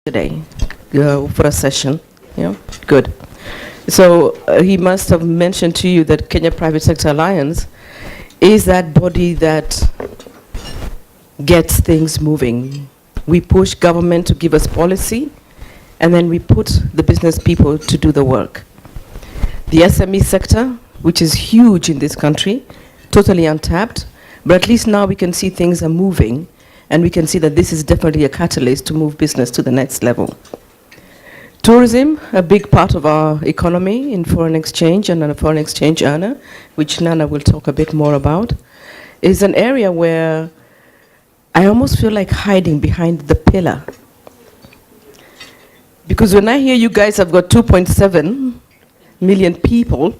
Today for a session. Yeah, good. So he must have mentioned to you that Kenya Private Sector Alliance is that body that gets things moving. We push government to give us policy, and then we put the business people to do the work. The SME sector, which is huge in this country, totally untapped, but at least now we can see things are moving, and we can see that this is definitely a catalyst to move business to the next level. Tourism, a big part of our economy in foreign exchange and a foreign exchange earner, which Nana will talk a bit more about, is an area where I almost feel like hiding behind the pillar. Because when I hear you guys have got 2.7 million people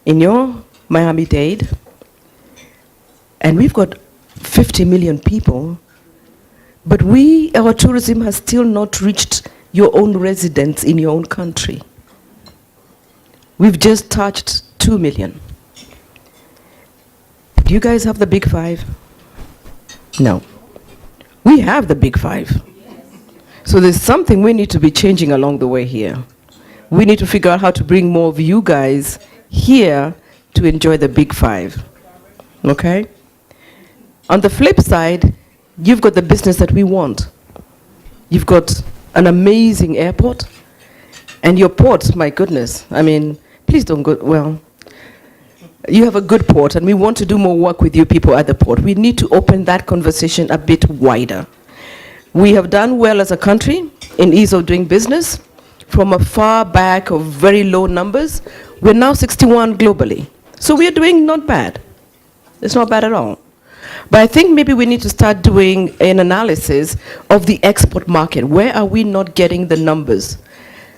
in your Miami-Dade, and we've got 50 million people, but our tourism has still not reached your own residents in your own country. We've just touched 2 million. Do you guys have the big five? No. We have the big five. So there's something we need to be changing along the way here. We need to figure out how to bring more of you guys here to enjoy the big five. Okay? On the flip side, you've got the business that we want. You've got an amazing airport, and your port, my goodness, I mean, please don't go, well, you have a good port, and we want to do more work with you people at the port. We need to open that conversation a bit wider. We have done well as a country in ease of doing business. From a far back of very low numbers, we're now 61 globally. So we're doing not bad. It's not bad at all. But I think maybe we need to start doing an analysis of the export market. Where are we not getting the numbers?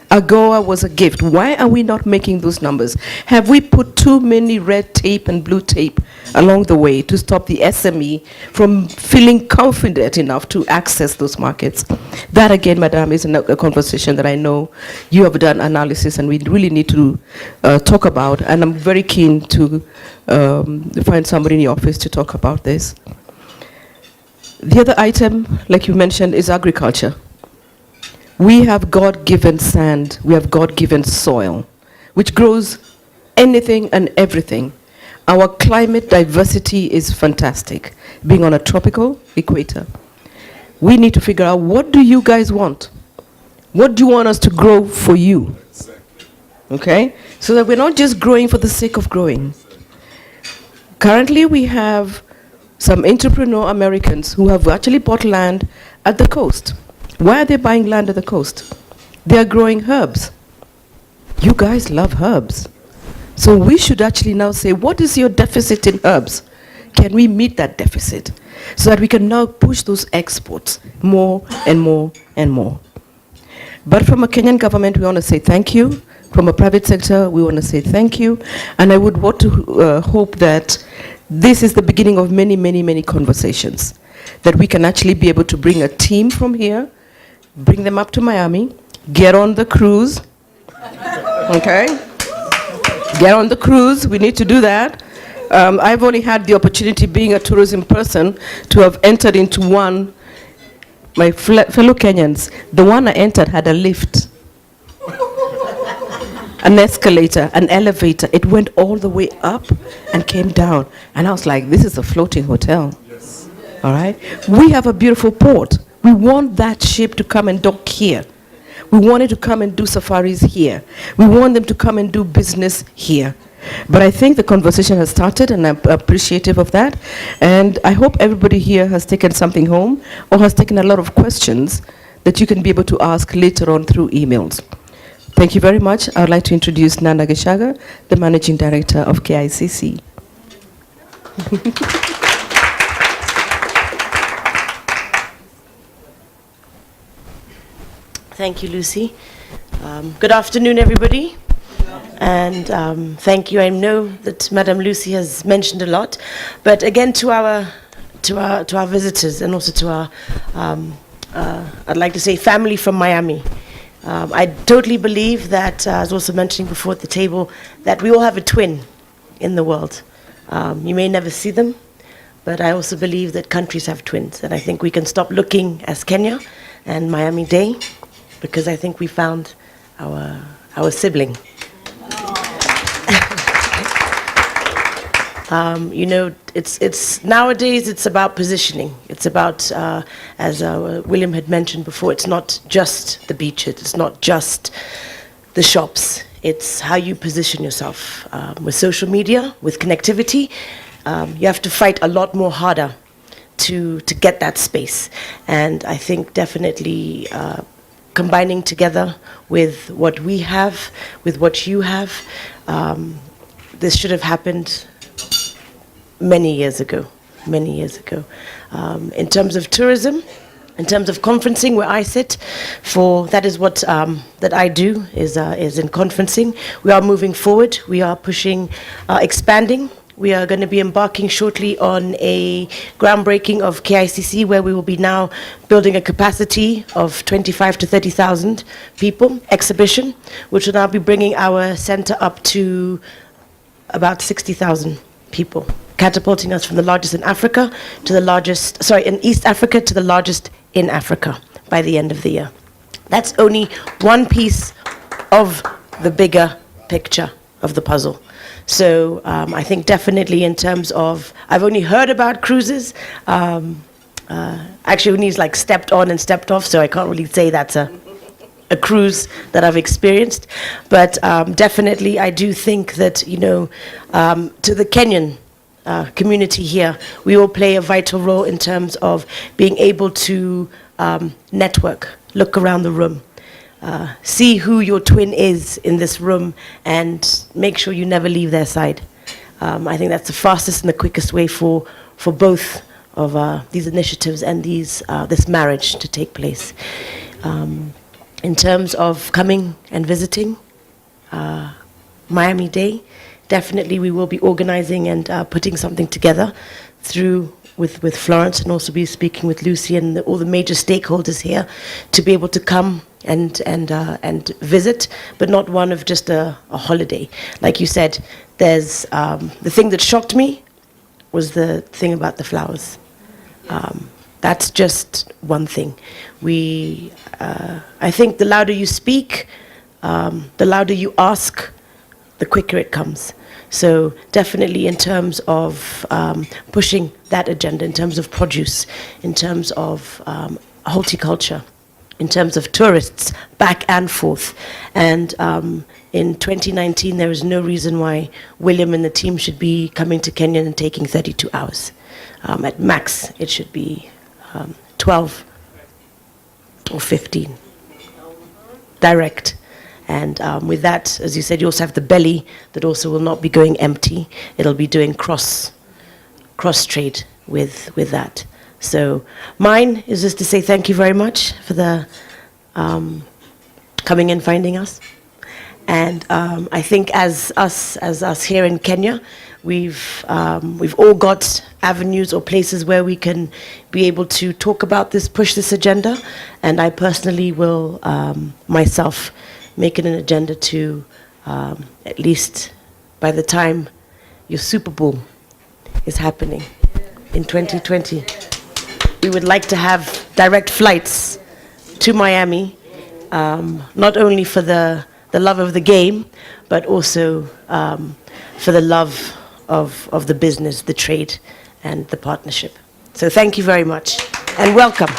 AGOA was a gift. Why are we not making those numbers? Have we put too many red tape and blue tape along the way to stop the SME from feeling confident enough to access those markets? That again, Madam, is a conversation that I know you have done analysis and we really need to talk about. And I'm very keen to find somebody in the office to talk about this. The other item, like you mentioned, is agriculture. We have God-given sand, we have God-given soil, which grows anything and everything. Our climate diversity is fantastic, being on a tropical equator. We need to figure out, what do you guys want? What do you want us to grow for you? Okay? So that we're not just growing for the sake of growing. Currently, we have some entrepreneur Americans who have actually bought land at the coast. Why are they buying land at the coast? They are growing herbs. You guys love herbs. So we should actually now say, what is your deficit in herbs? Can we meet that deficit? So that we can now push those exports more and more and more. But from a Kenyan government, we want to say thank you. From a private sector, we want to say thank you. And I would want to hope that this is the beginning of many, many, many conversations. That we can actually be able to bring a team from here, bring them up to Miami, get on the cruise, okay? Get on the cruise, we need to do that. I've only had the opportunity, being a tourism person, to have entered into one. My fellow Kenyans, the one I entered had a lift, an escalator, an elevator. It went all the way up and came down. And I was like, this is a floating hotel. Yes. All right? We have a beautiful port. We want that ship to come and dock here. We want it to come and do safaris here. We want them to come and do business here. But I think the conversation has started, and I'm appreciative of that. And I hope everybody here has taken something home or has taken a lot of questions that you can be able to ask later on through emails. Thank you very much. I would like to introduce Nana Geshaga, the Managing Director of KICC. Thank you, Lucy. Good afternoon, everybody. And thank you. I know that Madam Lucy has mentioned a lot, but again, to our visitors and also to our, I'd like to say, family from Miami. I totally believe that, I was also mentioning before at the table, that we all have a twin in the world. You may never see them, but I also believe that countries have twins, and I think we can stop looking as Kenya and Miami-Dade, because I think we found our sibling. You know, it's nowadays it's about positioning. It's about, as William had mentioned before, it's not just the beaches, it's not just the shops. It's how you position yourself with social media, with connectivity. You have to fight a lot more harder to get that space. And I think definitely combining together with what we have, with what you have, this should have happened many years ago. In terms of tourism, in terms of conferencing, where I sit, that is what that I do is in conferencing. We are moving forward. We are pushing, expanding. We are going to be embarking shortly on a groundbreaking of KICC, where we will be now building a capacity of 25 to 30,000 people exhibition, which will now be bringing our center up to about 60,000 people, catapulting us from the largest in Africa to the largest, in East Africa to the largest in Africa by the end of the year. That's only one piece of the bigger picture of the puzzle. So I think definitely in terms of, I've only heard about cruises. Actually, Uni's like stepped on and stepped off, so I can't really say that's a cruise that I've experienced. But definitely I do think that, you know, to the Kenyan community here, we will play a vital role in terms of being able to network, look around the room, see who your twin is in this room, and make sure you never leave their side. I think that's the fastest and the quickest way for both of these initiatives and this marriage to take place. In terms of coming and visiting Miami-Dade, definitely we will be organizing and putting something together with Florence, and also be speaking with Lucy and all the major stakeholders here to be able to come and visit, but not one of just a holiday. Like you said, there's the thing that shocked me was the thing about the flowers. That's just one thing. I think the louder you speak, the louder you ask, the quicker it comes. So definitely in terms of pushing that agenda, in terms of produce, in terms of horticulture, in terms of tourists back and forth. And in 2019, there is no reason why William and the team should be coming to Kenya and taking 32 hours. At max, it should be 12 or 15 direct. And with that, as you said, you also have the belly that also will not be going empty. It'll be doing cross trade with that. So mine is just to say thank you very much for the coming and finding us. And I think as us here in Kenya, we've all got avenues or places where we can be able to talk about this, push this agenda. And I personally will myself make it an agenda to at least by the time your Super Bowl is happening in 2020, we would like to have direct flights to Miami, not only for the love of the game, but also for the love of the business, the trade, and the partnership. So thank you very much, and welcome.